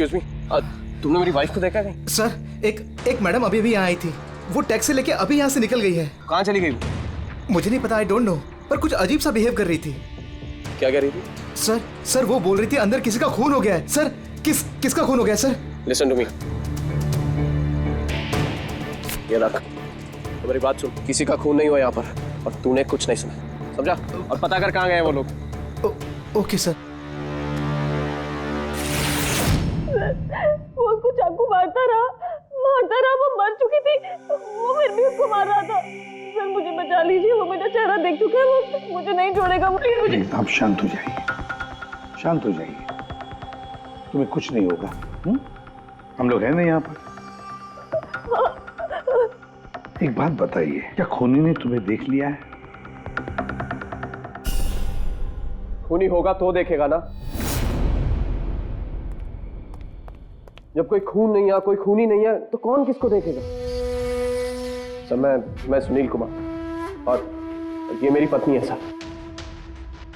Excuse me, तुमने मेरी wife को देखा नहीं? सर एक मैडम अभी भी यहाँ आई थी, वो टैक्सी लेके अभी यहाँ से निकल गई है। कहाँ चली गई वो? मुझे नहीं पता, आई डोंट नो, पर कुछ अजीब सा बिहेव कर रही थी। क्या कह रही थी? सर वो बोल रही थी अंदर किसी का खून हो गया है। सर किसका खून हो गया सर? लिसन टू मी, ये रख, तो मेरी बात सुन, किसी का खून नहीं हुआ यहाँ पर और तूने कुछ नहीं सुना, समझा? और पता कर कहाँ गए वो लोग। Okay sir. वो उसको चाकू मारता रहा, वो मर चुकी थी, वो फिर भी उसको मार रहा था। सर मुझे बचा लीजिए, वो मेरा चेहरा देख चुका है, वो मुझे नहीं छोड़ेगा, प्लीज मुझे। आप शांत हो जाइए, शांत हो जाइए, तुम्हें कुछ नहीं होगा। हम लोग हैं ना यहाँ पर। एक बात बताइए, क्या खूनी ने तुम्हें देख लिया है? खूनी होगा तो देखेगा ना। जब कोई खून नहीं है, कोई खूनी नहीं है, तो कौन किसको देखेगा? सर मैं सुनील कुमार और ये मेरी पत्नी है सर।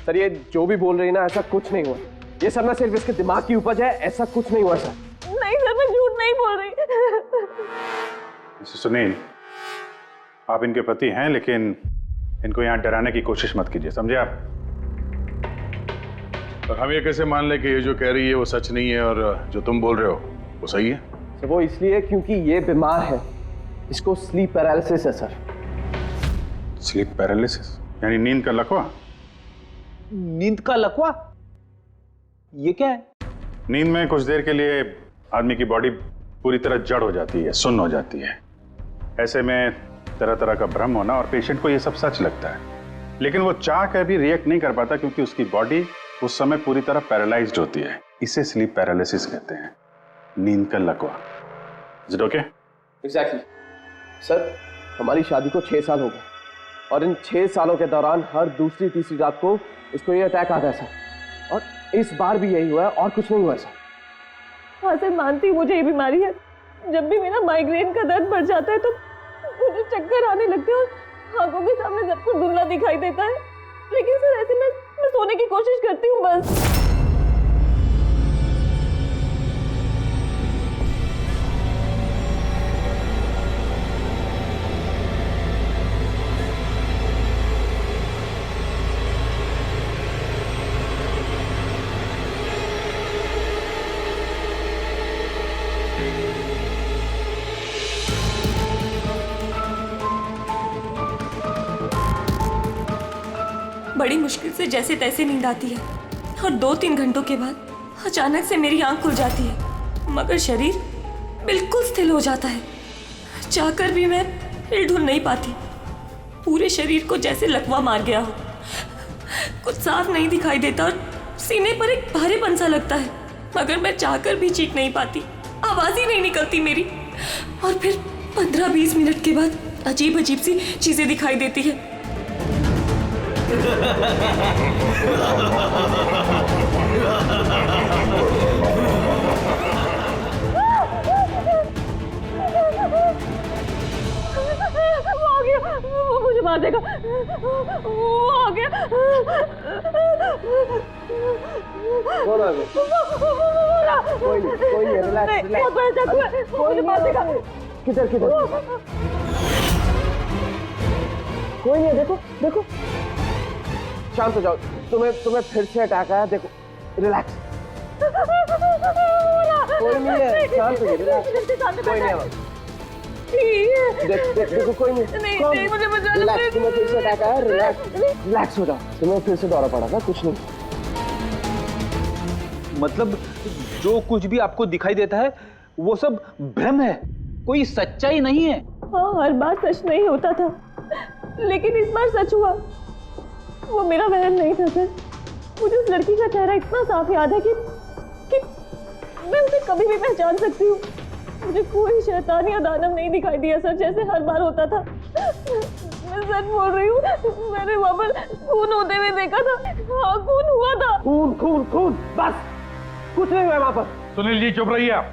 सर ये जो भी बोल रही है ना, ऐसा कुछ नहीं हुआ। ये सर ना सिर्फ इसके दिमाग की उपज है, ऐसा कुछ नहीं हुआ सर। नहीं सर, मैं झूठ नहीं बोल रही। मिस्टर सुनील, आप इनके पति हैं, लेकिन इनको यहाँ डराने की कोशिश मत कीजिए, समझे आप? और हम ये कैसे मान ले कि ये जो कह रही है वो सच नहीं है और जो तुम बोल रहे हो वो सही है? सर वो इसलिए क्योंकि ये बीमार है, इसको स्लीप पैरालिसिस है सर। स्लीप पैरालिसिस यानी नींद का लकवा? नींद का लकवा? ये क्या है? नींद में कुछ देर के लिए आदमी की बॉडी पूरी तरह जड़ हो जाती है, सुन्न हो जाती है। ऐसे में तरह तरह का भ्रम होना, और पेशेंट को ये सब सच लगता है, लेकिन वो चाह कर भी रिएक्ट नहीं कर पाता क्योंकि उसकी बॉडी उस समय पूरी तरह पैरालाइज्ड होती है। इसे स्लीप पैरालिसिस कहते हैं, नींद का लकवा। Is it okay? Exactly sir, हमारी शादी को 6 साल हो गए और इन 6 सालों के दौरान हर दूसरी तीसरी रात को इसको ये अटैक आता है सर, और इस बार भी यही हुआ है और कुछ नहीं हुआ सर। हाँ सर, मानती हूँ मुझे ये बीमारी है। जब भी मेरा माइग्रेन का दर्द बढ़ जाता है तो मुझे चक्कर आने लगते हैं और आंखों के सामने सब कुछ धुंधला दिखाई देता है। लेकिन सर ऐसे में मैं सोने की कोशिश करती हूँ बस। बड़ी मुश्किल से जैसे तैसे नींद आती है और 2-3 घंटों के बाद अचानक से मेरी आंख खुल जाती है, मगर शरीर बिल्कुल स्थिर हो जाता है। चाहकर भी मैं हिल-डुल नहीं पाती। पूरे शरीर को जैसे लकवा मार गया हो, कुछ साफ नहीं दिखाई देता और सीने पर एक भारीपन सा लगता है, मगर मैं चाहकर भी चीख नहीं पाती, आवाज ही नहीं निकलती मेरी। और फिर 15-20 मिनट के बाद अजीब अजीब सी चीजें दिखाई देती है। वो आ गया, वो मुझे मार देगा, वो आ गया। कौन आ गया? कोई नहीं, रिलैक्स, बहुत बड़ा चाकू है, वो मुझे मार देगा। किधर? कोई नहीं है, देखो शांत हो जाओ। तुम्हें फिर से अटैक आया, देखो, रिलैक्स। कोई नहीं है, शांत हो जाओ, रिलैक्स, कोई नहीं है। देखो कोई नहीं, मुझे बचा लो, रिलैक्स, तुम्हें फिर से अटैक आया, रिलैक्स हो जाओ। तुम्हें फिर से दौरा पड़ा था, कुछ नहीं। मतलब जो कुछ भी आपको दिखाई देता है वो सब भ्रम है, कोई सच्चाई नहीं है। हाँ, हर बार सच नहीं होता था, लेकिन इस बार सच हुआ। वो मेरा वहम नहीं था सर। मुझे उस लड़की का चेहरा इतना साफ याद है कि मैं उसे कभी भी पहचान सकती हूँ। मुझे कोई शैतान या दानव नहीं दिखाई दिया सर, जैसे हर बार होता था। मैं सच बोल रही हूँ, मैंने वहाँ पर खून होते हुए देखा था। हाँ, खून हुआ था। खून, बस कुछ नहीं हुआ वहाँ पर। सुनील जी चुप रहिए, आप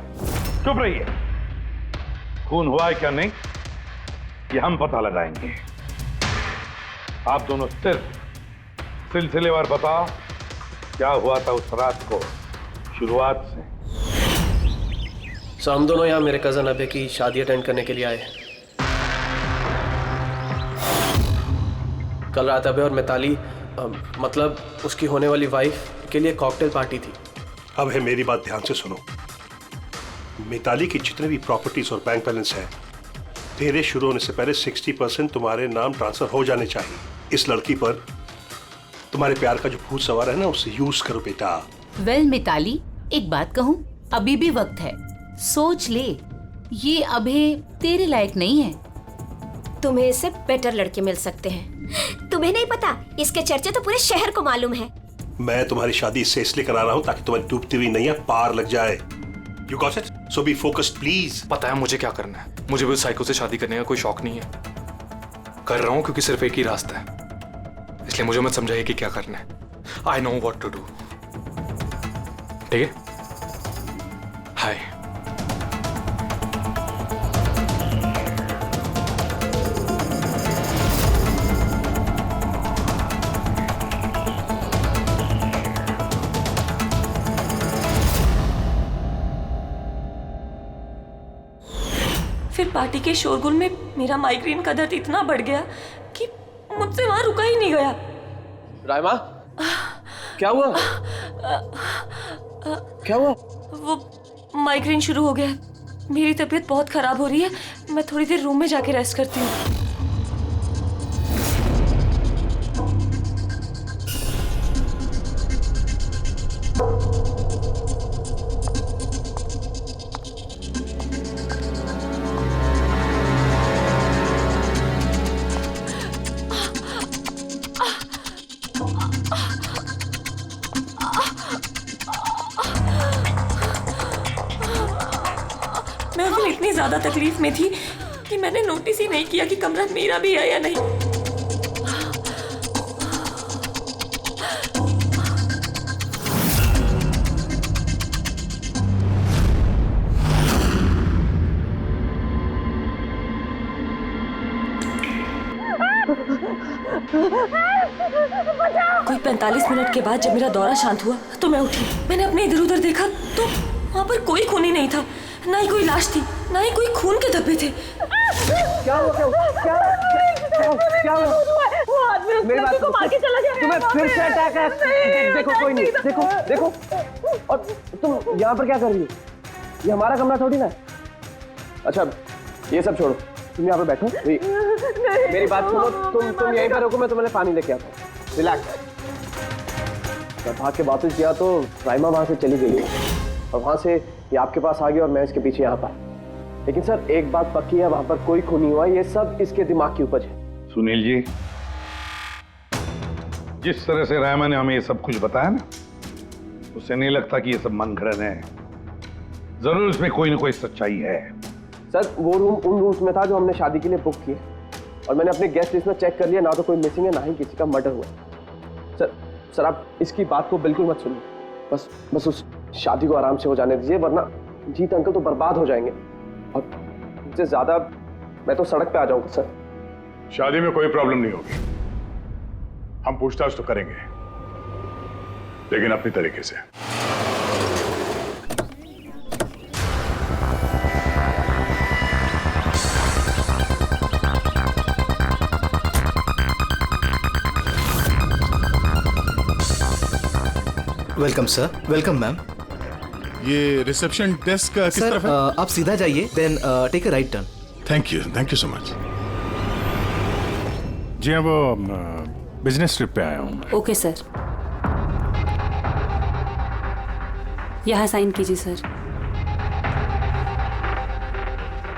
चुप रहिए। खून हुआ है क्या नहीं ये हम पता लगाएंगे। आप दोनों सिर्फ सिलसिलेवार बताओ क्या हुआ था उस रात को, शुरुआत से। सो हम दोनों यहाँ मेरे कजन अभय की शादी अटेंड करने के लिए आए हैं। कल रात अभय और मिताली मतलब उसकी होने वाली वाइफ के लिए कॉकटेल पार्टी थी। अब है मेरी बात ध्यान से सुनो। मिताली की जितने भी प्रॉपर्टीज और बैंक बैलेंस है तेरे शुरू होने से पहले 60% तुम्हारे नाम ट्रांसफर हो जाने चाहिए। इस लड़की पर तुम्हारे प्यार का जो भूत सवार है ना उसे यूज करो बेटा। वेल मिताली, एक बात कहूँ, अभी भी वक्त है, सोच ले। ये अभी तेरे लायक नहीं है। तुम्हें इससे बेटर लड़के मिल सकते हैं। तुम्हें नहीं पता, इसके चर्चे तो पूरे शहर को मालूम है। मैं तुम्हारी शादी इससे इसलिए करा रहा हूँ ताकि तुम्हारी डूबती हुई नैया पार लग जाए। You got it? So be focused please. पता है मुझे क्या करना है। मुझे भी उस साइको से शादी करने का कोई शौक नहीं है। कर रहा हूँ क्योंकि सिर्फ एक ही रास्ता है, इसलिए मुझे मत समझाइए कि क्या करना है। I know what to do. ठीक है? हाय। फिर पार्टी के शोरगुल में मेरा माइग्रेन का दर्द इतना बढ़ गया कि मुझसे वहां रुका ही नहीं गया। राइमा, क्या हुआ? क्या हुआ? वो माइग्रेन शुरू हो गया। मेरी तबीयत बहुत खराब हो रही है। मैं थोड़ी देर रूम में जाके रेस्ट करती हूँ। मैं फिर इतनी ज्यादा तकलीफ में थी कि मैंने नोटिस ही नहीं किया कि कमरा मेरा भी है या नहीं। कोई 45 मिनट के बाद जब मेरा दौरा शांत हुआ तो मैं उठी। मैंने अपने इधर उधर देखा तो वहां पर कोई खून ही नहीं था, ना ही कोई लाश थी, ना ही कोई खून के धब्बे थे। क्या हुआ? क्या हुआ? वो आदमी उस लड़की को मार के चला गया। तुम्हें फिर से अटैक है? देखो कोई नहीं, देखो। और तुम यहाँ पर क्या कर रही हो? ये हमारा कमरा थोड़ी ना है। अच्छा ये सब छोड़ो, तुम यहाँ पर बैठो। मेरी बात सुनो, तुम यहीं पर रुको, मैं तुम्हें पानी लेके आता हूँ। रिलैक्स। मैं भाग के वापस गया तो राइमा वहां से चली गई और वहां से ये आपके पास आ गया और मैं इसके पीछे यहाँ पर। लेकिन सर एक बात पक्की है, वहां पर कोई खून नहीं हुआ। ये सब इसके दिमाग की उपज है। सुनील जी, जिस तरह से रायमा ने हमें ये सब कुछ बताया ना, उससे नहीं लगता कि ये सब मन घड़न है। जरूर इसमें कोई ना कोई सच्चाई है। सर वो रूम उन रूम्स में था जो हमने शादी के लिए बुक किए और मैंने अपने गेस्ट लिस्ट में चेक कर लिया, ना तो कोई मिसिंग है ना ही किसी का मर्डर हुआ। सर आप इसकी बात को बिल्कुल मत सुनिए। बस उस शादी को आराम से हो जाने दीजिए, वरना जीत अंकल तो बर्बाद हो जाएंगे और इससे ज्यादा मैं तो सड़क पे आ जाऊंगा। सर शादी में कोई प्रॉब्लम नहीं होगी। हम पूछताछ तो करेंगे, लेकिन अपनी तरीके से। Welcome sir. Welcome ma'am. ये रिसेप्शन डेस्क का किस तरफ है? आप सीधा जाइए, then take a right turn. Thank you so much. जी हाँ, वो बिजनेस ट्रिप पे आया हूँ। ओके सर, यहाँ साइन कीजिए सर।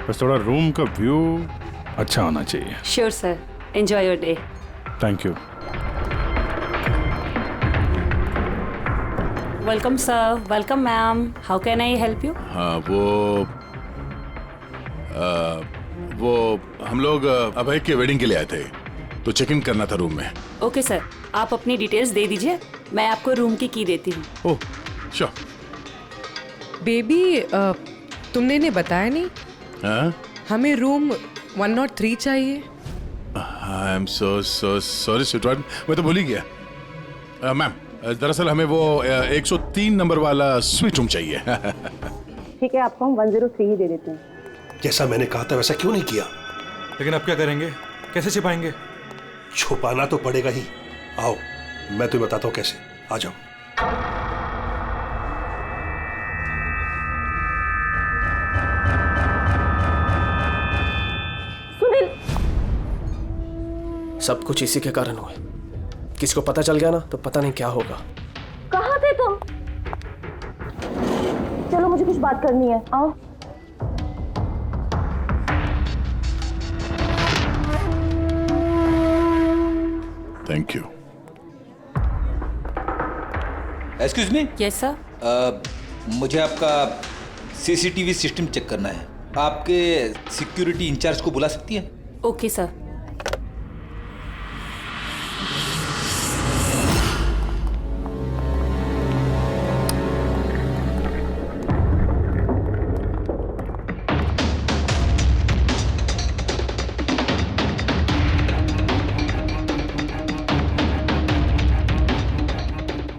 बस थोड़ा रूम का व्यू अच्छा होना चाहिए। Sure sir, enjoy your day. Thank you. Welcome sir. Welcome ma'am. How can I help you? हाँ वो हम लोग अभय के वेडिंग के लिए आए थे, तो चेक इन करना था रूम में। ओके सर, आप अपनी डिटेल्स दे दीजिए, मैं आपको रूम की देती हूँ। Oh sure. बेबी तुमने इन्हें बताया नहीं? हाँ? हमें रूम 103 चाहिए। I am so sorry sweetheart, मैं तो भूल ही गया। मैम दरअसल हमें वो 103 नंबर वाला स्वीट रूम चाहिए। ठीक है, आपको हम 103 ही दे देते हैं। जैसा मैंने कहा था वैसा क्यों नहीं किया? लेकिन अब क्या करेंगे, कैसे छिपाएंगे? छुपाना तो पड़ेगा ही। आओ मैं तुम्हें बताता हूं कैसे। आ जाओ। सुनील, सब कुछ इसी के कारण हुआ। किसी को पता चल गया ना तो पता नहीं क्या होगा। कहाँ थे तुम? चलो मुझे कुछ बात करनी है, आओ। Thank you. Excuse me. Yes sir. मुझे आपका सीसीटीवी सिस्टम चेक करना है। आपके सिक्योरिटी इंचार्ज को बुला सकती है? Okay sir.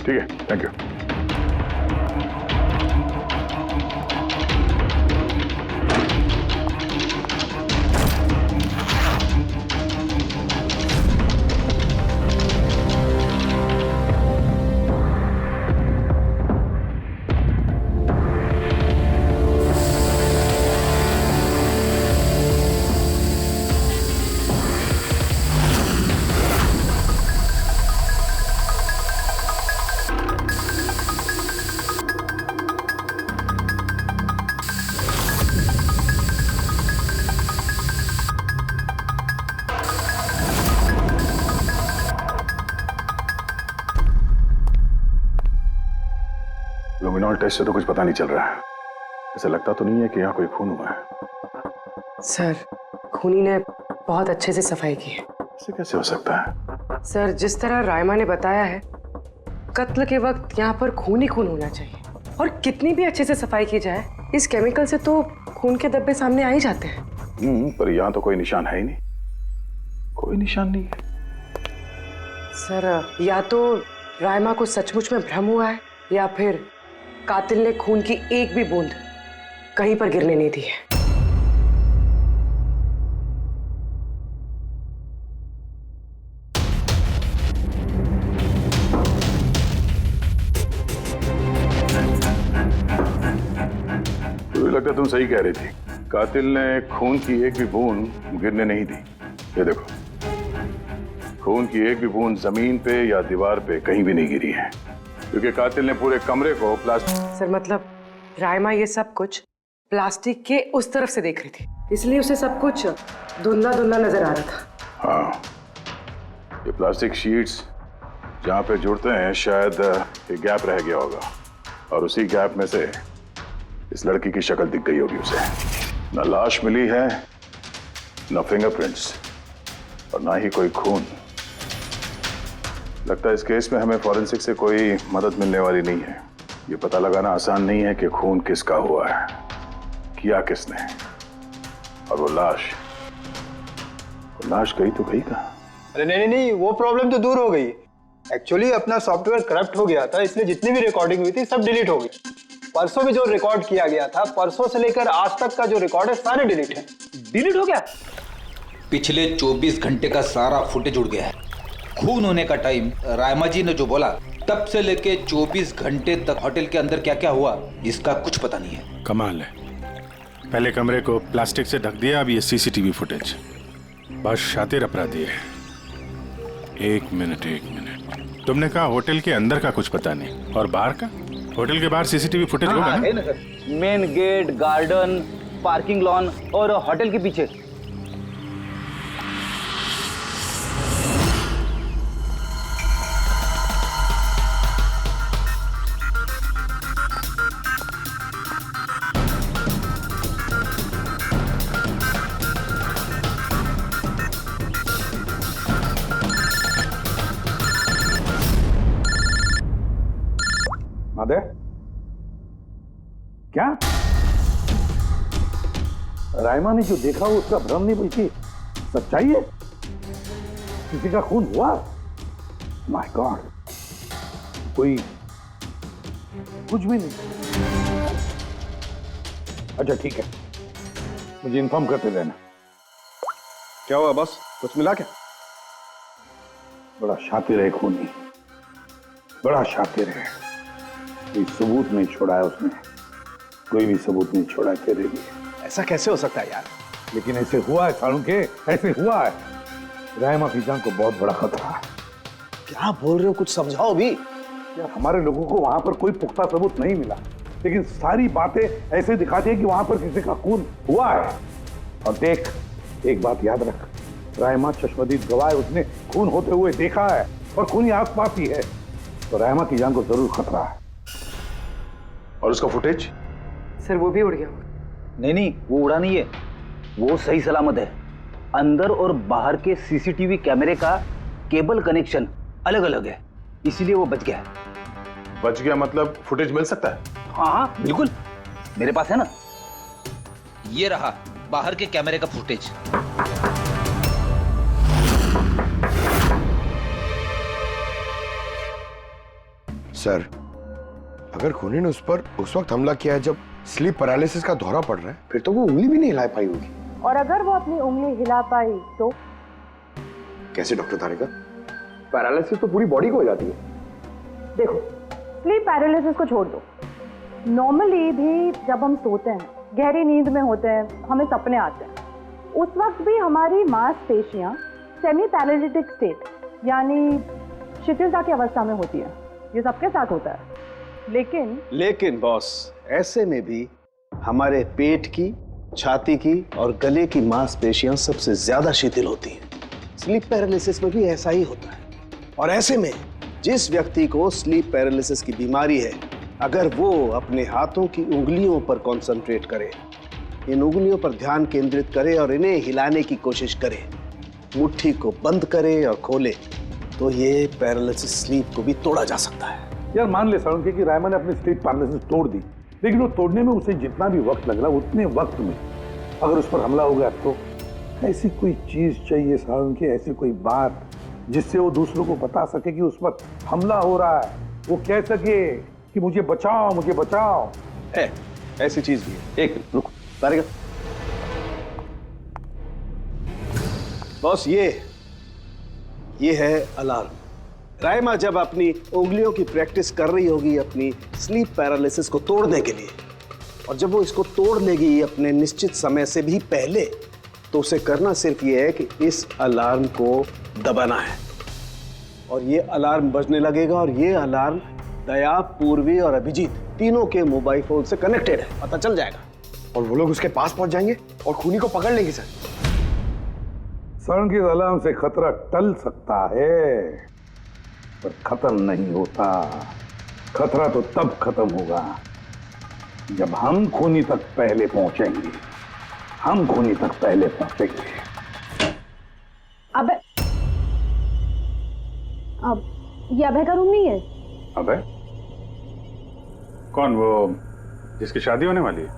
ठीक है, थैंक यू। लुमिनॉल टेस्ट से तो कुछ पता नहीं चल रहा है। ऐसा लगता तो नहीं है कि यहाँ कोई खून हुआ है। सर, खूनी ने बहुत अच्छे से सफाई की है। ऐसे कैसे हो सकता है? सर, जिस तरह रायमा ने बताया है, कत्ल के वक्त यहाँ पर खून ही खून होना चाहिए। और कितनी भी अच्छे से सफाई की जाए, इस केमिकल से तो खून के धब्बे सामने आ ही जाते हैं। पर यहाँ तो कोई निशान है ही नहीं। कोई निशान नहीं है। सर, या तो रायमा को सचमुच में भ्रम हुआ है, या फिर कातिल ने खून की एक भी बूंद कहीं पर गिरने नहीं दी है। मुझे लगता है तुम सही कह रही थी। कातिल ने खून की एक भी बूंद गिरने नहीं दी। ये देखो, खून की एक भी बूंद जमीन पे या दीवार पे कहीं भी नहीं गिरी है, क्योंकि कातिल ने पूरे कमरे को प्लास्टिक। सर, मतलब रायमा ये सब कुछ प्लास्टिक के उस तरफ से देख रही थी, इसलिए उसे सब कुछ धुंधला धुंधला नजर आ रहा था। हाँ, ये प्लास्टिक शीट्स जहाँ पे जुड़ते हैं, शायद एक गैप रह गया होगा, और उसी गैप में से इस लड़की की शक्ल दिख गई होगी उसे। न लाश मिली है, न फिंगरप्रिंट्स, और ना ही कोई खून। लगता है इस केस में हमें फॉरेंसिक से कोई मदद मिलने वाली नहीं है। ये पता लगाना आसान नहीं है कि खून किसका हुआ है, किया किसने, और वो लाश गई तो गई कहाँ? अरे नहीं, वो प्रॉब्लम तो दूर हो गई। एक्चुअली अपना सॉफ्टवेयर करप्ट हो गया था, इसलिए जितनी भी रिकॉर्डिंग हुई थी सब डिलीट हो गई। परसों भी जो रिकॉर्ड किया गया था, परसों से लेकर आज तक का जो रिकॉर्ड है सारे डिलीट है। डिलीट हो गया? पिछले 24 घंटे का सारा फुटेज उड़ गया है। खून होने का टाइम रायमा जी ने जो बोला, तब से लेके 24 घंटे तक होटल के अंदर क्या क्या हुआ इसका कुछ पता नहीं है। कमाल है, पहले कमरे को प्लास्टिक से ढक दिया, अब ये सीसीटीवी फुटेज। बस शातिर अपराधी है। एक मिनट, तुमने कहा होटल के अंदर का कुछ पता नहीं, और बाहर का? होटल के बाहर सीसीटीवी फुटेज होगा ना? है ना sir, main gate, garden, parking lawn और होटल के पीछे। माधव, क्या रायमा ने जो देखा वो उसका भ्रम नहीं बल्कि सच्चाई है? किसी का खून हुआ? माय गॉड, कुछ भी नहीं। अच्छा ठीक है, मुझे इन्फॉर्म करते रहना। क्या हुआ बॉस, कुछ मिला क्या? बड़ा शातिर है खूनी, बड़ा शातिर है। कोई सबूत नहीं छोड़ा है उसने, कोई भी सबूत नहीं छोड़ा तेरे लिए। ऐसा कैसे हो सकता है यार? लेकिन ऐसे हुआ है सालुंके, ऐसे हुआ है। रायमा की जान को बहुत बड़ा खतरा है। क्या बोल रहे हो, कुछ समझाओ भी। यार हमारे लोगों को वहां पर कोई पुख्ता सबूत नहीं मिला, लेकिन सारी बातें ऐसे दिखाती है कि वहां पर किसी का खून हुआ है। और देख, एक बात याद रख, रायमा चश्मदीद गवाह है, उसने खून होते हुए देखा है और खूनी आसपास ही है, तो रायमा की जान को जरूर खतरा है। और उसका फुटेज? सर वो भी उड़ गया। नहीं, वो उड़ा नहीं है, वो सही सलामत है। अंदर और बाहर के सीसीटीवी कैमरे का केबल कनेक्शन अलग अलग है, इसीलिए वो बच गया है। बच गया मतलब फुटेज मिल सकता है? हाँ बिल्कुल, मेरे पास है ना। ये रहा बाहर के कैमरे का फुटेज। सर, अगर खूनी ने उस पर उस वक्त हमला किया है जब स्लीप पैरालिसिस का दौरा पड़ रहा है, फिर तो वो उंगली भी नहीं हिला पाई होगी। और अगर वो अपनी उंगली हिला पाई तो? कैसे डॉक्टर तारिका? पैरालिसिस तो पूरी बॉडी को हो जाती है। देखो, स्लीप पैरालिसिस को छोड़ दो, नॉर्मली भी जब हम सोते हैं, गहरी नींद में होते हैं, हमें सपने आते हैं, उस वक्त भी हमारी मांसपेशियां सेमी पैरालिटिक स्टेट यानी शिथिलता की अवस्था में होती है। ये सबके साथ होता है। लेकिन बॉस, ऐसे में भी हमारे पेट की, छाती की और गले की मांसपेशियां सबसे ज्यादा शिथिल होती हैं। स्लीप पैरालिसिस में भी ऐसा ही होता है। और ऐसे में जिस व्यक्ति को स्लीप पैरालिसिस की बीमारी है, अगर वो अपने हाथों की उंगलियों पर कंसंट्रेट करे, इन उंगलियों पर ध्यान केंद्रित करे और इन्हें हिलाने की कोशिश करे, मुट्ठी को बंद करे और खोले, तो ये पैरालिसिस स्लीप को भी तोड़ा जा सकता है। यार मान ले सालुंके कि रायमा ने अपनी स्लीप पैरालिसिस तोड़ दी, लेकिन वो तोड़ने में उसे जितना भी वक्त लग रहा, उतने वक्त में अगर उस पर हमला हो गया तो ऐसी कोई चीज चाहिए सालुंके, ऐसी कोई बात जिससे वो दूसरों को बता सके कि उस पर हमला हो रहा है, वो कह सके कि मुझे बचाओ, मुझे बचाओ। है, ऐसी चीज भी है। एक रुक तारिका। बॉस, ये है अलार्म। रायमा जब अपनी उंगलियों की प्रैक्टिस कर रही होगी अपनी स्लीप पैरालिसिस को तोड़ने के लिए, और जब वो इसको तोड़ लेगी अपने निश्चित समय से भी पहले, तो उसे करना सिर्फ ये है कि इस अलार्म को दबाना है, और ये अलार्म बजने लगेगा। और ये अलार्म दया, पूर्वी और अभिजीत तीनों के मोबाइल फोन से कनेक्टेड है, पता चल जाएगा। और वो लोग उसके पास पहुंच जाएंगे और खूनी को पकड़ लेंगे। सर, के अलार्म से खतरा टल सकता है, पर खत्म नहीं होता। खतरा तो तब खत्म होगा जब हम खूनी तक पहले पहुंचेंगे। हम खूनी तक पहले पहुंचेंगे। अब ये अभय का रूम नहीं है? अभय? कौन, वो जिसकी शादी होने वाली है?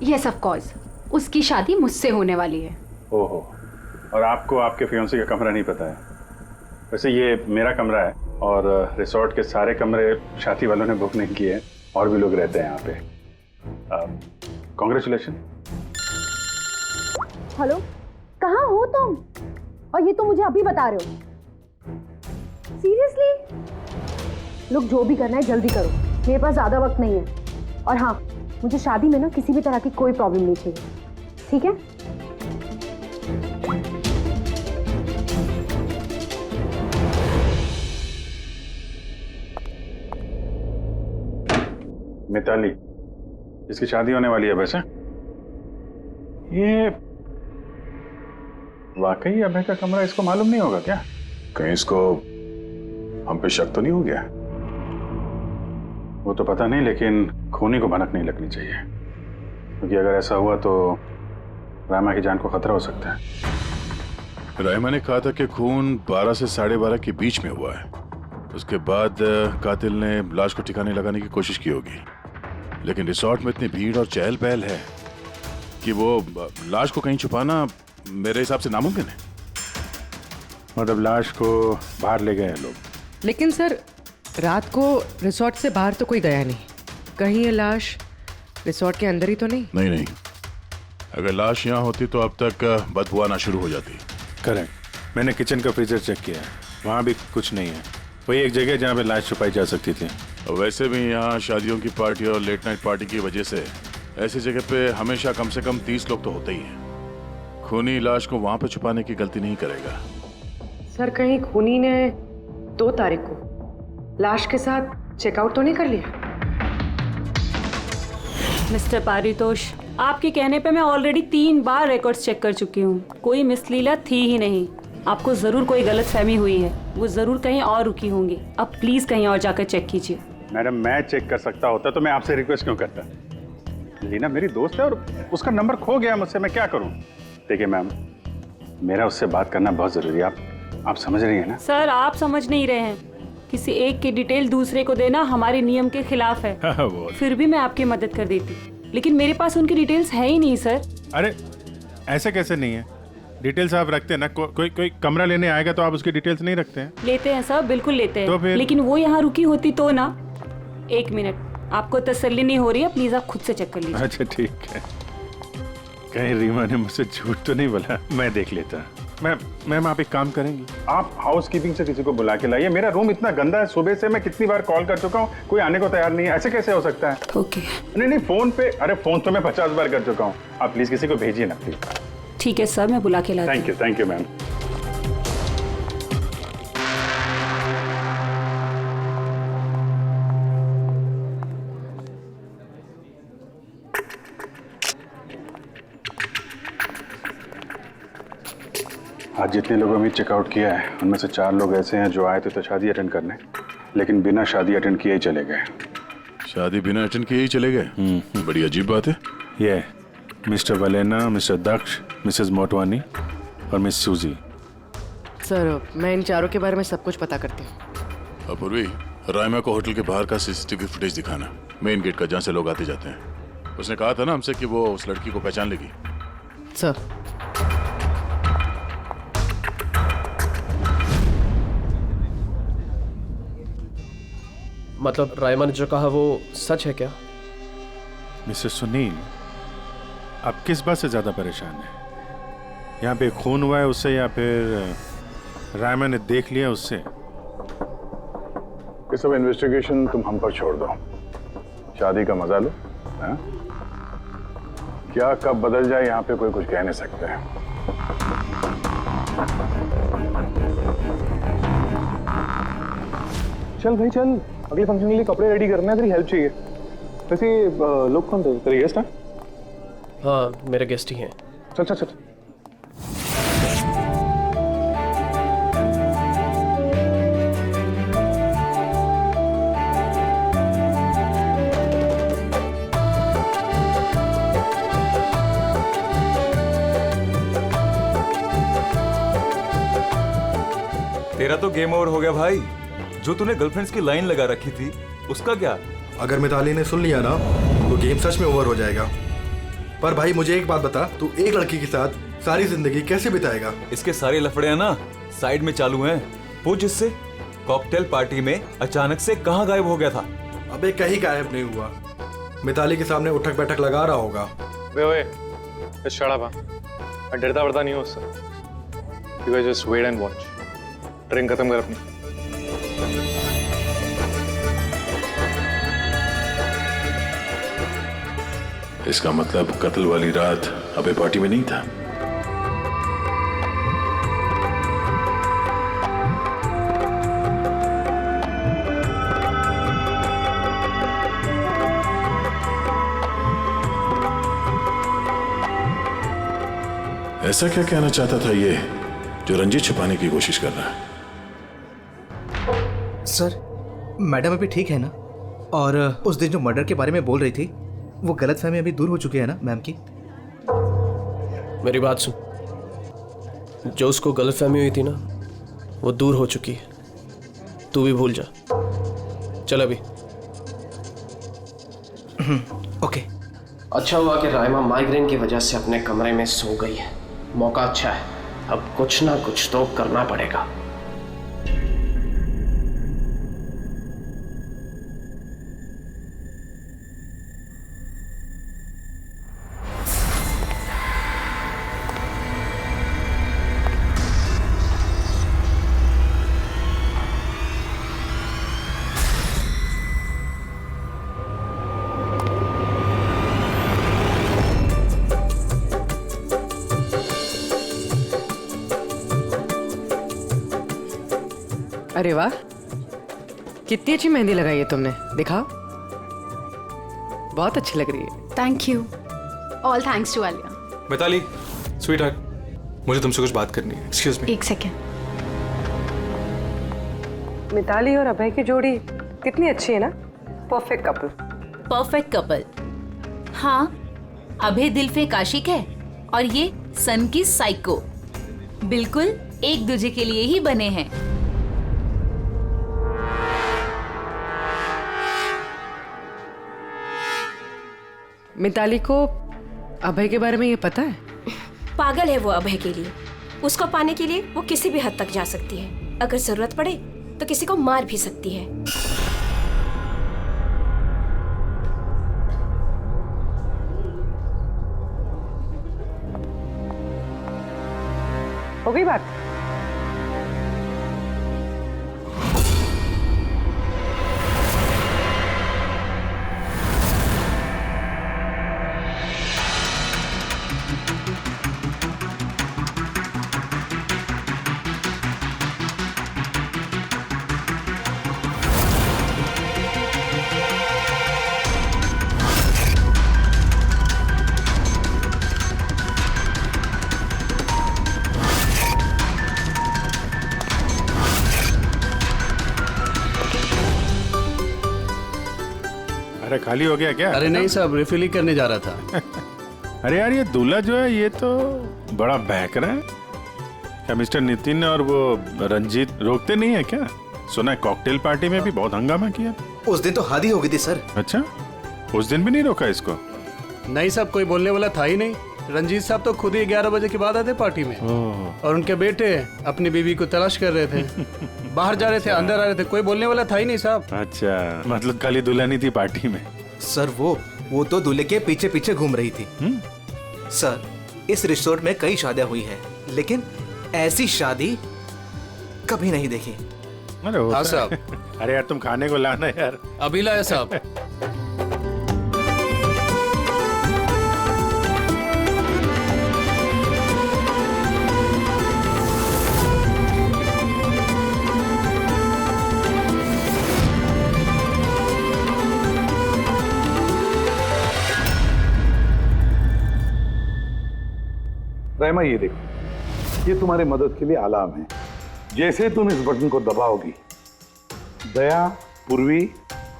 यस ऑफ कोर्स, उसकी शादी मुझसे होने वाली है। ओहो, और आपको आपके फियांसे का कमरा नहीं पता है? वैसे ये मेरा कमरा है और रिसोर्ट के सारे कमरे शादी वालों ने बुक नहीं किए, और भी लोग रहते हैं यहाँ पे। कॉन्ग्रेचुलेशन। हेलो, कहाँ हो तुम? और ये तो मुझे अभी बता रहे हो? सीरियसली? लोग जो भी करना है जल्दी करो, मेरे पास ज्यादा वक्त नहीं है। और हाँ, मुझे शादी में ना किसी भी तरह की कोई प्रॉब्लम नहीं चाहिए, ठीक है? मिताली, जिसकी शादी होने वाली है, वैसे ये वाकई अभय का कमरा इसको मालूम नहीं होगा क्या? कहीं इसको हम पे शक तो नहीं हो गया? वो तो पता नहीं, लेकिन खूनी को भनक नहीं लगनी चाहिए, क्योंकि अगर ऐसा हुआ तो रायमा की जान को खतरा हो सकता है। रायमा ने कहा था कि खून 12 से 12:30 के बीच में हुआ है। उसके बाद कातिल ने लाश को ठिकाने लगाने की कोशिश की होगी, लेकिन रिसोर्ट में इतनी भीड़ और चहल पहल है कि वो लाश को कहीं छुपाना मेरे हिसाब से नामुमकिन है। मतलब लाश को बाहर ले गए हैं लोग? लेकिन सर, रात को रिसोर्ट से बाहर तो कोई गया नहीं, कहीं ये लाश रिसोर्ट के अंदर ही तो नहीं? नहीं, अगर लाश यहाँ होती तो अब तक बदबू आना शुरू हो जाती। करेक्ट। मैंने किचन का फ्रीजर चेक किया है, वहाँ भी कुछ नहीं है। वही एक जगह जहाँ पे लाश छुपाई जा सकती थी। वैसे भी यहाँ शादियों की पार्टी और लेट नाइट पार्टी की वजह से ऐसी जगह पे हमेशा कम से कम 30 लोग तो होते ही हैं। खूनी लाश को वहाँ पे छुपाने की गलती नहीं करेगा। सर कहीं खूनी ने 2 तारीख को लाश के साथ चेकआउट तो नहीं कर लिया? मिस्टर पारितोष, आपके कहने पे मैं ऑलरेडी 3 बार रिकॉर्ड्स चेक कर चुकी हूँ, कोई मिसलीला थी ही नहीं। आपको जरूर कोई गलतफहमी हुई है, वो जरूर कहीं और रुकी होंगी। अब प्लीज कहीं और जाकर चेक कीजिए। मैडम मैं चेक कर सकता होता तो मैं आपसे रिक्वेस्ट क्यों करता? लीना मेरी दोस्त है और उसका नंबर खो गया मुझसे, मैं क्या करूँ? देखिए मैम, मेरा उससे बात करना बहुत जरूरी है, आप समझ रही हैं ना? सर आप समझ नहीं रहे हैं, किसी एक की डिटेल दूसरे को देना हमारे नियम के खिलाफ है। फिर भी मैं आपकी मदद कर देती, लेकिन मेरे पास उनकी डिटेल्स है ही नहीं सर। अरे ऐसे कैसे नहीं है? डिटेल्स आप रखते हैं ना, कोई कमरा लेने आएगा तो आप उसकी डिटेल्स नहीं रखते हैं? लेते हैं सर, बिल्कुल लेते हैं। तो फिर? लेकिन वो यहाँ रुकी होती तो ना। 1 मिनट, आपको तसल्ली नहीं हो रही है, प्लीज आप खुद से चेक कर लीजिए। अच्छा ठीक है। कहीं रीमा ने मुझसे झूठ तो नहीं बोला? मैं देख लेता। मैम आप एक काम करेंगी, आप हाउस कीपिंग से किसी को बुला के लाइए। मेरा रूम इतना गंदा है, सुबह से मैं कितनी बार कॉल कर चुका हूँ, कोई आने को तैयार नहीं है। ऐसे कैसे हो सकता है? ओके। नहीं फोन पे, अरे फोन तो मैं 50 बार कर चुका हूँ। आप प्लीज किसी को भेजिए ना प्लीज। ठीक है सर, मैं बुला के लाती हूँ। Thank you ma'am. आज जितने लोगों ने चेकआउट किया है उनमें से 4 लोग ऐसे हैं जो आए थे तो शादी अटेंड करने, लेकिन बिना शादी अटेंड किए ही चले गए। शादी बिना अटेंड किए ही चले गए? बड़ी अजीब बात है। ये मिस्टर वलेना, मिस्टर दक्ष, मिसेस मोटवानी और मिस सूजी। सर मैं इन 4 के बारे में सब कुछ पता करती हूँ। अपूर्वी, रायमा को होटल के बाहर का सीसीटीवी फुटेज दिखाना, मेन गेट का, जहाँ से लोग आते जाते हैं। उसने कहा था ना हमसे कि वो उस लड़की को पहचान लेगी। सर मतलब रायमा ने जो कहा वो सच है क्या? मिस्टर सुनील, आप किस बात से ज्यादा परेशान हैं? यहाँ पे खून हुआ है उससे या फिर रायमा ने देख लिया उससे? ये सब इन्वेस्टिगेशन तुम हम पर छोड़ दो, शादी का मजा लो। क्या कब बदल जाए यहाँ पे कोई कुछ कह नहीं सकते। चल भाई चल, अगले फंक्शन के लिए कपड़े रेडी करना है, तेरी हेल्प चाहिए। वैसे लोग कौन थे? तेरे गेस्ट हैं? हाँ मेरे गेस्ट ही हैं। चल चल चल। तेरा तो गेम ओवर हो गया भाई। जो तूने गर्लफ्रेंड्स की लाइन लगा रखी थी उसका क्या? अगर मिताली ने सुन लिया ना तो गेम सच में ओवर हो जाएगा। पर भाई मुझे एक बात बता, तू एक लड़की के साथ सारी जिंदगी कैसे बिताएगा? इसके सारे लफड़े हैं ना साइड में चालू हैं। पूछ इससे, कॉकटेल पार्टी में अचानक से कहाँ गायब हो गया था? अबे कहीं गायब नहीं हुआ, मिताली के सामने उठक बैठक लगा रहा होगा। वे शट अप। मैं डरता वरता नहीं हूँ उससे। You guys just wait and watch. Drink खत्म कर अपनी। इसका मतलब कत्ल वाली रात अबे पार्टी में नहीं था। ऐसा क्या कहना चाहता था ये जो रंजीत छुपाने की कोशिश कर रहा है? सर मैडम अभी ठीक है ना? और उस दिन जो मर्डर के बारे में बोल रही थी वो गलतफहमी अभी दूर हो चुकी है ना मैम की? मेरी बात सुन, जो उसको गलतफहमी हुई थी ना वो दूर हो चुकी है, तू भी भूल जा। चल अभी। ओके। अच्छा हुआ कि रायमा माइग्रेन की वजह से अपने कमरे में सो गई है। मौका अच्छा है, अब कुछ ना कुछ तो करना पड़ेगा। अरे वाह, कितनी अच्छी मेहंदी लगाई है तुमने, दिखाओ। बहुत अच्छी लग रही है। Thank you. All thanks to Alia. Mitali, sweetheart, मुझे तुमसे कुछ बात करनी है। Excuse me. एक सेकेंड। मिताली और अभय की जोड़ी कितनी अच्छी है ना, परफेक्ट कपल। Perfect couple. हाँ, अभय दिल पे आशिक है और ये सन की साइको। बिल्कुल एक दूसरे के लिए ही बने हैं। मिताली को अभय के बारे में ये पता है? पागल है वो अभय के लिए। उसको पाने के लिए वो किसी भी हद तक जा सकती है। अगर जरूरत पड़े तो किसी को मार भी सकती है। हो गई बात? अरे खाली हो गया क्या? अरे नहीं साहब, रिफिल ही करने जा रहा था। अरे यार, ये दूल्हा जो है ये तो बड़ा बहक रहा है। क्या मिस्टर नितिन और वो रंजीत रोकते नहीं है क्या? सुना है कॉकटेल पार्टी में भी बहुत हंगामा किया। उस दिन तो हादी हो गई थी सर। अच्छा, उस दिन भी नहीं रोका इसको? नहीं साहब, कोई बोलने वाला था ही नहीं। रंजीत साहब तो खुद ही 11 बजे के बाद आते पार्टी में। और उनके बेटे अपनी बीवी को तलाश कर रहे थे। बाहर जा रहे थे, अंदर आ रहे थे, कोई बोलने वाला था ही नहीं साहब। अच्छा, मतलब खाली दुल्हन थी पार्टी में? सर वो तो दूल्हे के पीछे पीछे घूम रही थी। सर, इस रिसोर्ट में कई शादियां हुई हैं, लेकिन ऐसी शादी कभी नहीं देखी। अरे हाँ साहब। अरे यार, तुम खाने को लाना यार। अभी लाया साहब। रहमा, ये देखो, ये तुम्हारे मदद के लिए अलार्म है। जैसे तुम इस बटन को दबाओगी, दया, पूर्वी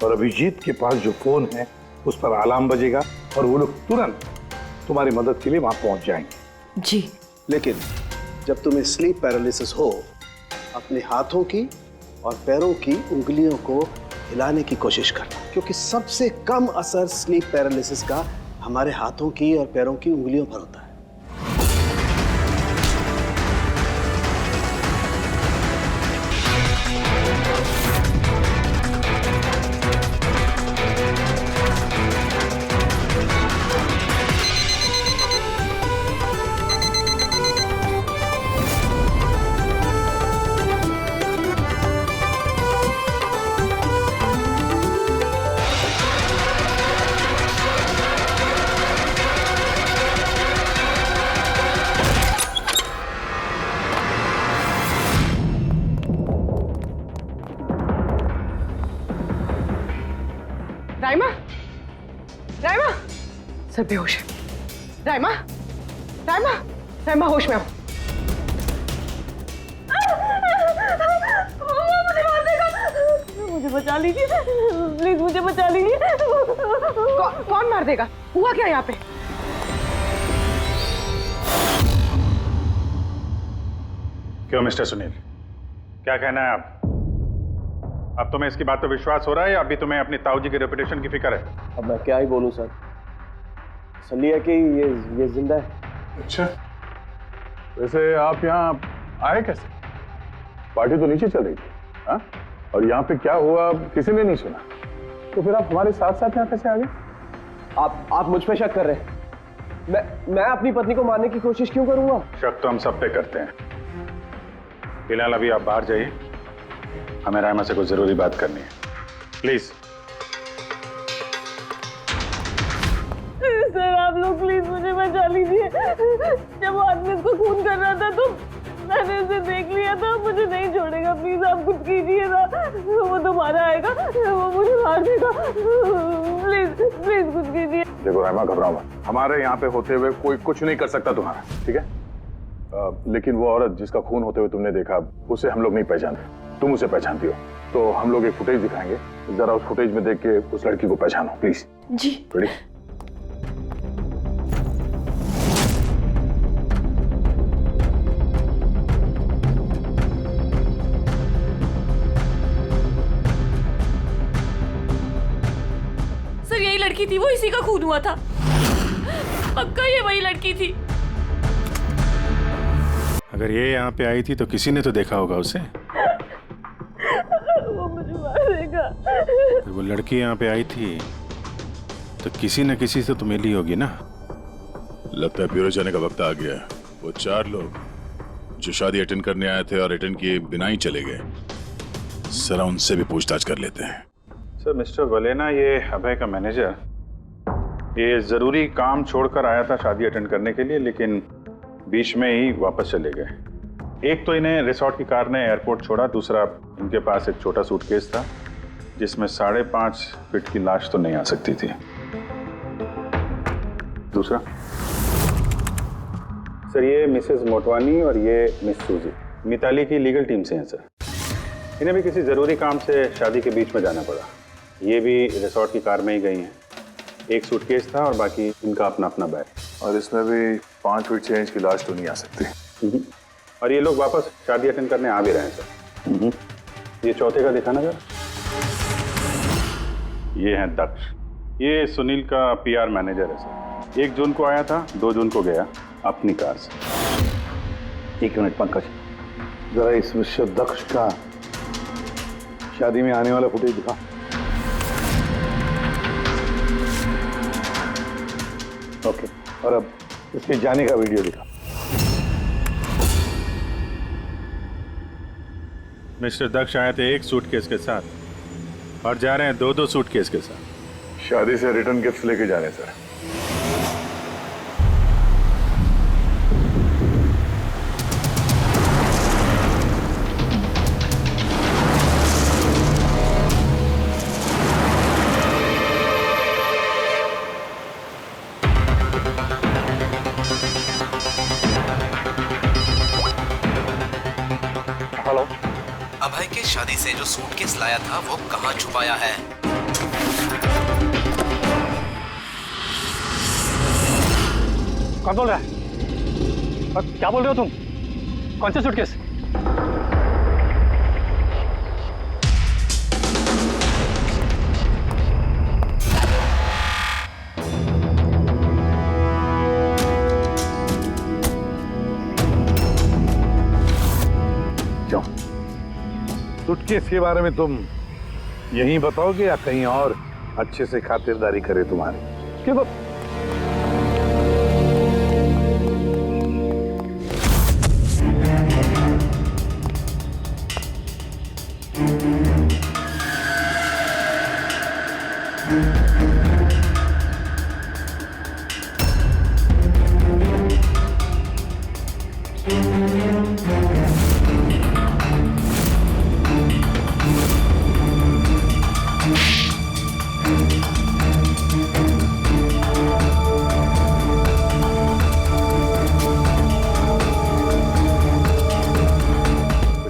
और अभिजीत के पास जो फोन है उस पर अलार्म बजेगा और वो लोग तुरंत तुम्हारी मदद के लिए वहां पहुंच जाएंगे। जी। लेकिन जब तुम्हें स्लीप पैरालिसिस हो, अपने हाथों की और पैरों की उंगलियों को हिलाने की कोशिश करना, क्योंकि सबसे कम असर स्लीप पैरालिसिस का हमारे हाथों की और पैरों की उंगलियों पर होता है। राइमा, राइमा, सर बेहोश है। राइमा, राइमा, राइमा होश में आओ। मुझे बचा लीजिए प्लीज, मुझे बचा लीजिए। कौन मार देगा? हुआ क्या यहाँ पे? क्यों मिस्टर सुनील, क्या कहना है आप? अब तुम्हें इसकी बात पर विश्वास हो रहा है या अभी तुम्हें अपनी ताऊ जी की रेपुटेशन की फिक्र है? अब मैं क्या ही बोलूं सर, असली है कि ये जिंदा है। अच्छा, वैसे आप यहाँ आए कैसे? पार्टी तो नीचे चल रही थी, हाँ? और यहाँ पे क्या हुआ किसी ने नहीं सुना, तो फिर आप हमारे साथ साथ यहाँ कैसे आ गए? आप मुझ पे शक कर रहे हैं? मैं अपनी पत्नी को मारने की कोशिश क्यों करूंगा? शक तो हम सब पे करते हैं। फिलहाल अभी आप बाहर जाइए, हमें रायमा से कुछ जरूरी बात करनी है, प्लीज। सर आप लोग प्लीज मुझे बचा लीजिए। जब वो आदमी इसको खून कर रहा था तो मैंने उसे देख लिया था, मुझे नहीं छोड़ेगा। प्लीज आप कुछ कीजिए ना, वो दोबारा आएगा, वो मुझे मार देगा। प्लीज प्लीज कुछ कीजिए। देखो रहमा, घबराओ मत। हमारे यहाँ पे होते हुए कोई कुछ नहीं कर सकता तुम्हारा, ठीक है? लेकिन वो औरत जिसका खून होते हुए तुमने देखा, उसे हम लोग नहीं पहचानते, तुम उसे पहचानती हो। तो हम लोग एक फुटेज दिखाएंगे, जरा उस फुटेज में देख के उस लड़की को पहचानो प्लीज। जी। रेडी? सर यही लड़की थी, वो इसी का खून हुआ था। पक्का ये वही लड़की थी। अगर ये यहाँ पे आई थी तो किसी ने तो देखा होगा उसे। वो मुझे मार देगा। अगर वो लड़की यहाँ पे आई थी तो किसी न किसी से तो मिली होगी ना। लगता है ब्यूरो जाने का वक्त आ गया है। वो 4 लोग जो शादी अटेंड करने आए थे और अटेंड किए बिना ही चले गए, जरा उनसे भी पूछताछ कर लेते हैं। सर मिस्टर वलेना, ये अभय का मैनेजर, ये जरूरी काम छोड़कर आया था शादी अटेंड करने के लिए, लेकिन बीच में ही वापस चले गए। एक तो इन्हें रिसोर्ट की कार ने एयरपोर्ट छोड़ा, दूसरा इनके पास एक छोटा सूटकेस था जिसमें 5.5 फीट की लाश तो नहीं आ सकती थी। दूसरा सर, ये मिसेस मोटवानी और ये मिस सूजी मिताली की लीगल टीम से हैं सर। इन्हें भी किसी ज़रूरी काम से शादी के बीच में जाना पड़ा। ये भी रिसोर्ट की कार में ही गई हैं। एक सूटकेस था और बाकी इनका अपना अपना बैग। और इसमें भी 5 फीट चेंज की लाश तो नहीं आ सकती। और ये लोग वापस शादी अटेंड करने आ भी रहे हैं सर। ये चौथे का दिखाना सर। ये है दक्ष, ये सुनील का PR मैनेजर है सर। 1 जून को आया था, 2 जून को गया अपनी कार से। 1 मिनट पंकज, जरा इस मिस्टर दक्ष का शादी में आने वाला फुटेज दिखा। ओके, और अब इसके जाने का वीडियो दिखा। मिस्टर दक्ष आए थे 1 सूटकेस के साथ और जा रहे हैं 2-2 सूटकेस के साथ। शादी से रिटर्न गिफ्ट लेके जाने सर। अभय के शादी से जो सूटकेस लाया था वो कहाँ छुपाया है? कौन बोल रहा है? और क्या बोल रहे हो तुम? कौन से सूटकेस? सूटकेस के बारे में तुम यहीं बताओगे या कहीं और अच्छे से खातिरदारी करे तुम्हारी? क्यों?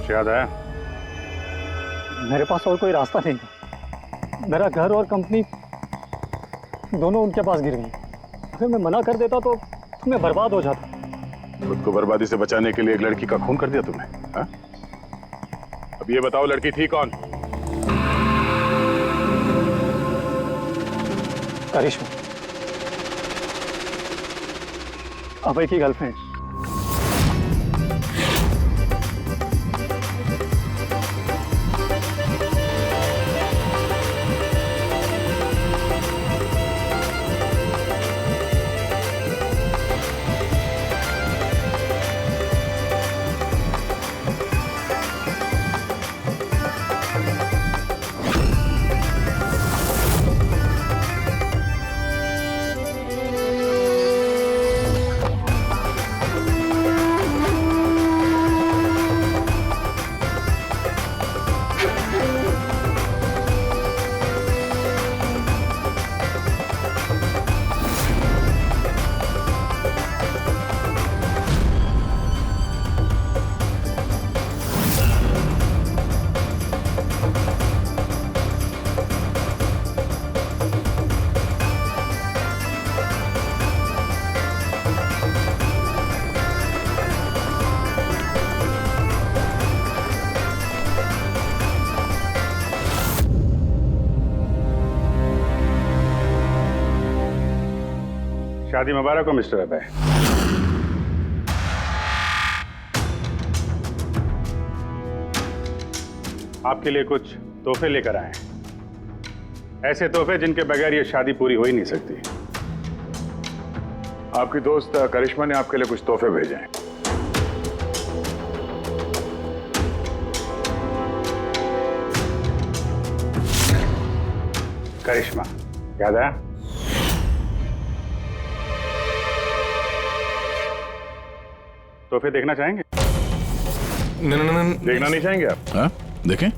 याद आया? मेरे पास और कोई रास्ता नहीं था। मेरा घर और कंपनी दोनों उनके पास गिर गई। अगर मैं मना कर देता तो मैं बर्बाद हो जाता। खुद को बर्बादी से बचाने के लिए एक लड़की का खून कर दिया तुमने, हा? अब ये बताओ लड़की थी कौन? करिश्मा, अभय की गर्लफ्रेंड। शादी मुबारक हो मिस्टर अभय। आपके लिए कुछ तोहफे लेकर आए हैं, ऐसे तोहफे जिनके बगैर ये शादी पूरी हो ही नहीं सकती। आपकी दोस्त करिश्मा ने आपके लिए कुछ तोहफे भेजे हैं। करिश्मा, याद आया? तोहफे देखना चाहेंगे? देखना नहीं चाहेंगे आप? हाँ, देखें।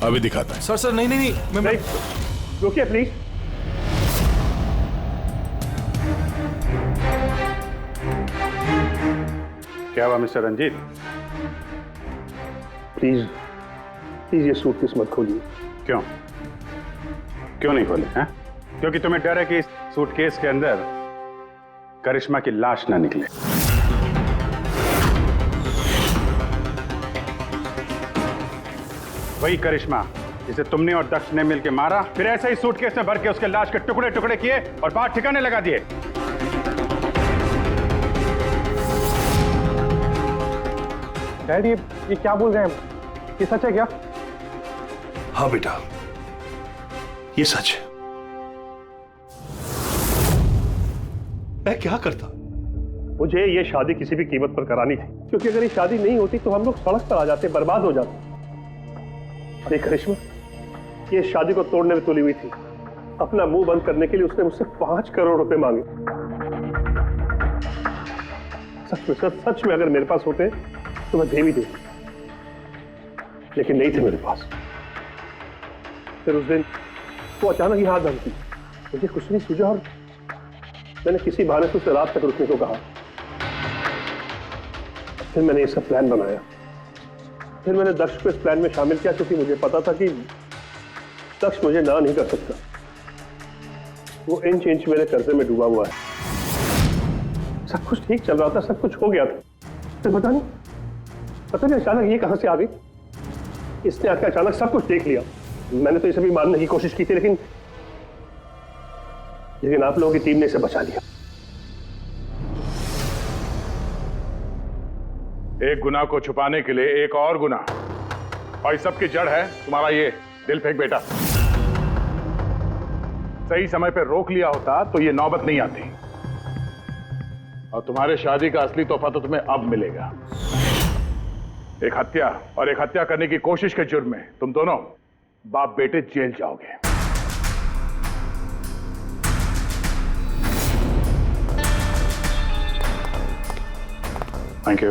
अभी दिखाता है। सर नहीं नहीं नहीं, मैं रुकिए प्लीज। क्या हुआ मिस्टर रंजीत? प्लीज प्लीज ये सूटकेस मत खोलिए। क्यों? क्यों नहीं खोले? हैं? क्योंकि तुम्हें डर है कि इस सूटकेस के अंदर करिश्मा की लाश ना निकले। वही करिश्मा जिसे तुमने और दक्ष ने मिलकर मारा, फिर ऐसे ही सूटकेस में भर के उसके लाश के टुकड़े टुकड़े किए और बाहर ठिकाने लगा दिए। डैड ये क्या बोल रहे हैं? ये सच है क्या? हाँ बेटा, ये सच है। मैं क्या करता? मुझे ये शादी किसी भी कीमत पर करानी थी, क्योंकि अगर ये शादी नहीं होती तो हम लोग सड़क पर आ जाते, बर्बाद हो जाते। अरे करिश्मा, ये शादी को तोड़ने में तुली हुई थी। अपना मुंह बंद करने के लिए उसने मुझसे 5 करोड़ रुपए मांगे। सच में अगर मेरे पास होते तो मैं दे भी देती, लेकिन नहीं थे मेरे पास। फिर उस दिन वो अचानक ही हाथ धमकी, मुझे कुछ नहीं सूझा और मैंने किसी बहाने से उसे रात तक रुकने को कहा। फिर मैंने इसका प्लान बनाया। फिर मैंने दक्ष को इस प्लान में शामिल किया, क्योंकि मुझे पता था कि दक्ष मुझे ना नहीं कर सकता। वो इंच इंच मेरे कर्जे में डूबा हुआ है। सब कुछ ठीक चल रहा था, सब कुछ हो गया था। फिर पता नहीं अचानक ये कहां से आ गई। इसने आकर अचानक सब कुछ देख लिया। मैंने तो इसे भी मारने की कोशिश की थी, लेकिन आप लोगों की टीम ने इसे बचा लिया। एक गुनाह को छुपाने के लिए एक और गुनाह, और इस सब की जड़ है तुम्हारा ये दिल फेंक बेटा। सही समय पे रोक लिया होता तो ये नौबत नहीं आती, और तुम्हारे शादी का असली तोहफा तो तुम्हें अब मिलेगा। एक हत्या और एक हत्या करने की कोशिश के जुर्म में तुम दोनों बाप बेटे जेल जाओगे। Thank you.